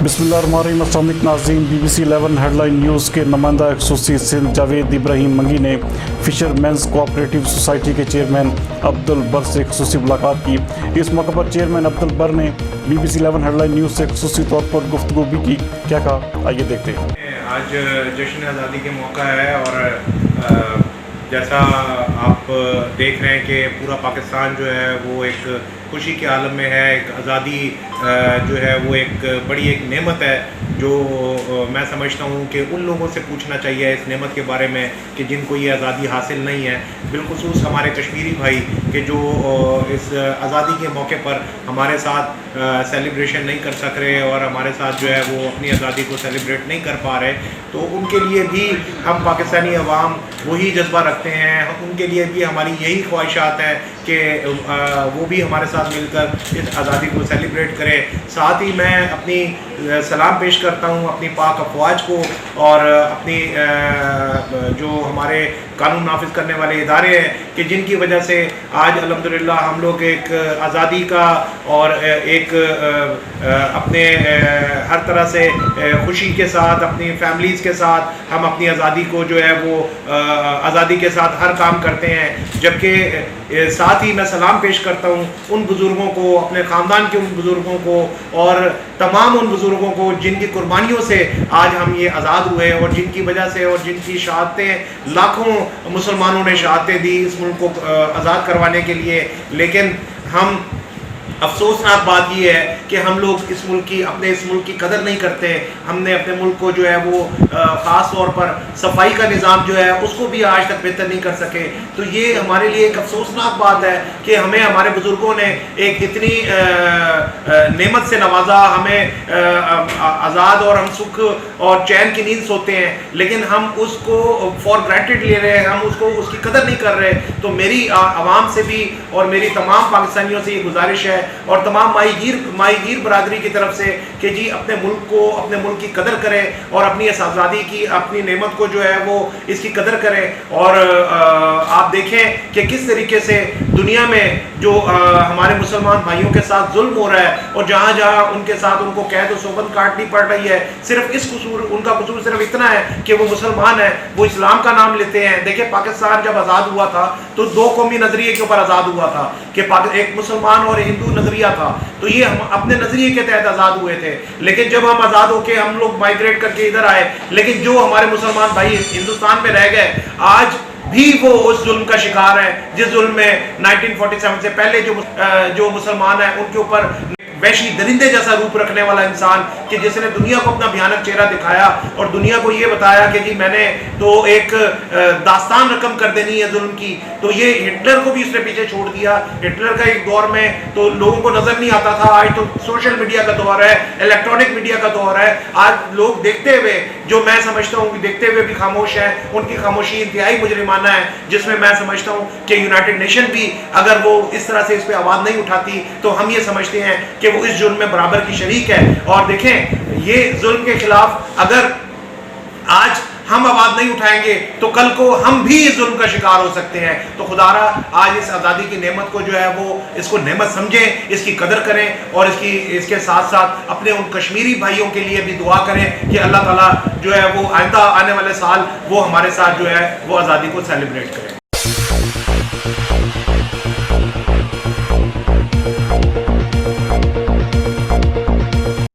بسم اللہ الرحمن الرحیم۔ السلام علیکم ناظرین، B B C eleven headline news کے نمائندہ خصوصی سندھ جاوید ابراہیم منگی نے فشرمینزکوآپریٹو سوسائٹی کے چیئرمین عبدالبرک سے خصوصی ملاقات کی۔ اس موقع پر چیئرمین عبدالبرک نے B B C eleven headline news سے خصوصی طور پر گفتگو بھی کی۔ کیا کہا، آئیے دیکھتے ہیں۔ آج جشن آزادی کے موقع ہے اور جیسا آپ دیکھ رہے ہیں کہ پورا پاکستان جو ہے وہ ایک خوشی کے عالم میں ہے۔ ایک آزادی جو ہے وہ ایک بڑی ایک نعمت ہے جو میں سمجھتا ہوں کہ ان لوگوں سے پوچھنا چاہیے اس نعمت کے بارے میں کہ جن کو یہ آزادی حاصل نہیں ہے، بالخصوص ہمارے کشمیری بھائی کہ جو اس آزادی کے موقع پر ہمارے ساتھ سیلیبریشن نہیں کر سک رہے اور ہمارے ساتھ جو ہے وہ اپنی آزادی کو سیلیبریٹ نہیں کر پا رہے، تو ان کے لیے بھی ہم پاکستانی عوام وہی جذبہ رکھتے ہیں۔ ان کے لیے بھی ہماری یہی خواہشات ہیں کہ وہ بھی ہمارے ساتھ مل کر اس آزادی کو سیلیبریٹ کرے۔ ساتھ ہی میں اپنی سلام پیش کرتا ہوں اپنی پاک افواج کو اور اپنی جو ہمارے قانون نافذ کرنے والے ادارے ہیں کہ جن کی وجہ سے آج الحمدللہ ہم لوگ ایک آزادی کا اور ایک اپنے ہر طرح سے خوشی کے ساتھ اپنی فیملیز کے ساتھ ہم اپنی آزادی کو جو ہے وہ آزادی کے ساتھ ہر کام کرتے ہیں۔ جبکہ ساتھ ہی میں سلام پیش کرتا ہوں ان بزرگوں کو، اپنے خاندان کے ان بزرگوں کو اور تمام ان بزرگوں کو جن کی قربانیوں سے آج ہم یہ آزاد ہوئے اور جن کی وجہ سے اور جن کی شہادتیں لاکھوں مسلمانوں نے شہادتیں دی اس ملک کو آزاد کروانے کے لیے۔ لیکن ہم افسوسناک بات یہ ہے کہ ہم لوگ اپنے اس ملک کی قدر نہیں کرتے۔ ہم نے اپنے ملک کو جو ہے وہ خاص طور پر صفائی کا نظام جو ہے اس کو بھی آج تک بہتر نہیں کر سکے۔ تو یہ ہمارے لیے ایک افسوسناک بات ہے کہ ہمیں ہمارے بزرگوں نے ایک اتنی نعمت سے نوازا، ہمیں آزاد اور ہم سکھ اور چین کی نیند سوتے ہیں، لیکن ہم اس کو فار گرانٹیڈ لے رہے ہیں، ہم اس کی قدر نہیں کر رہے۔ تو میری عوام سے بھی اور میری تمام پاکستانیوں سے یہ گزارش ہے اور تمام ماہی گیر برادری کی طرف سے کہ جی اپنے ملک کی قدر کریں اور اپنی اس آزادی کی، اپنی نعمت کو جو ہے وہ اس کی قدر کریں۔ اور آپ دیکھیں کہ کس طریقے سے دنیا میں جو ہمارے مسلمان بھائیوں کے ساتھ ظلم ہو رہا ہے اور جہاں جہاں ان کے ساتھ ان کو قید و صحبت کاٹنی پڑ رہی ہے، صرف ان کا قصور صرف اتنا ہے کہ وہ مسلمان ہیں، وہ اسلام کا نام لیتے ہیں۔ دیکھیں پاکستان جب آزاد ہوا تھا تو دو قومی نظریے کے اوپر آزاد ہوا تھا کہ ایک مسلمان اور ہندو نظریہ تھا، تو یہ ہم اپنے نظریے کے تحت آزاد ہوئے تھے۔ لیکن جب ہم آزاد ہو کے ہم لوگ مائگریٹ کر کے ادھر آئے، لیکن جو ہمارے مسلمان بھائی ہندوستان میں رہ گئے آج بھی وہ اس ظلم کا شکار ہے جس ظلم میں 1947 سے پہلے جو مسلمان ہیں ان کے اوپر وحشی درندے جیسا روپ رکھنے والا انسان کہ جس نے دنیا کو اپنا بھیانک چہرہ دکھایا اور دنیا کو یہ بتایا کہ جی میں نے تو ایک داستان رقم کر دینی ہے ظلم کی، تو یہ ہٹلر کو بھی اس نے پیچھے چھوڑ دیا۔ ہٹلر کا ایک دور میں تو لوگوں کو نظر نہیں آتا تھا، آج تو سوشل میڈیا کا دور ہے، الیکٹرانک میڈیا کا دور ہے۔ آج لوگ دیکھتے ہوئے، جو میں سمجھتا ہوں کہ دیکھتے ہوئے بھی خاموش ہیں، ان کی خاموشی انتہائی مجرمانہ ہے، جس میں میں سمجھتا ہوں کہ یونائٹڈ نیشن بھی اگر وہ اس طرح سے اس پہ آواز نہیں اٹھاتی تو ہم یہ سمجھتے ہیں کہ وہ اس جرم میں برابر کی شریک ہے۔ اور دیکھیں یہ ظلم کے خلاف اگر آج ہم آواز نہیں اٹھائیں گے تو کل کو ہم بھی اس ظلم کا شکار ہو سکتے ہیں۔ تو خدا را آج اس آزادی کی نعمت کو جو ہے وہ اس کو نعمت سمجھیں، اس کی قدر کریں اور اس کے ساتھ ساتھ اپنے ان کشمیری بھائیوں کے لیے بھی دعا کریں کہ اللہ تعالیٰ جو ہے وہ آئندہ آنے والے سال وہ ہمارے ساتھ جو ہے وہ آزادی کو سیلیبریٹ کریں۔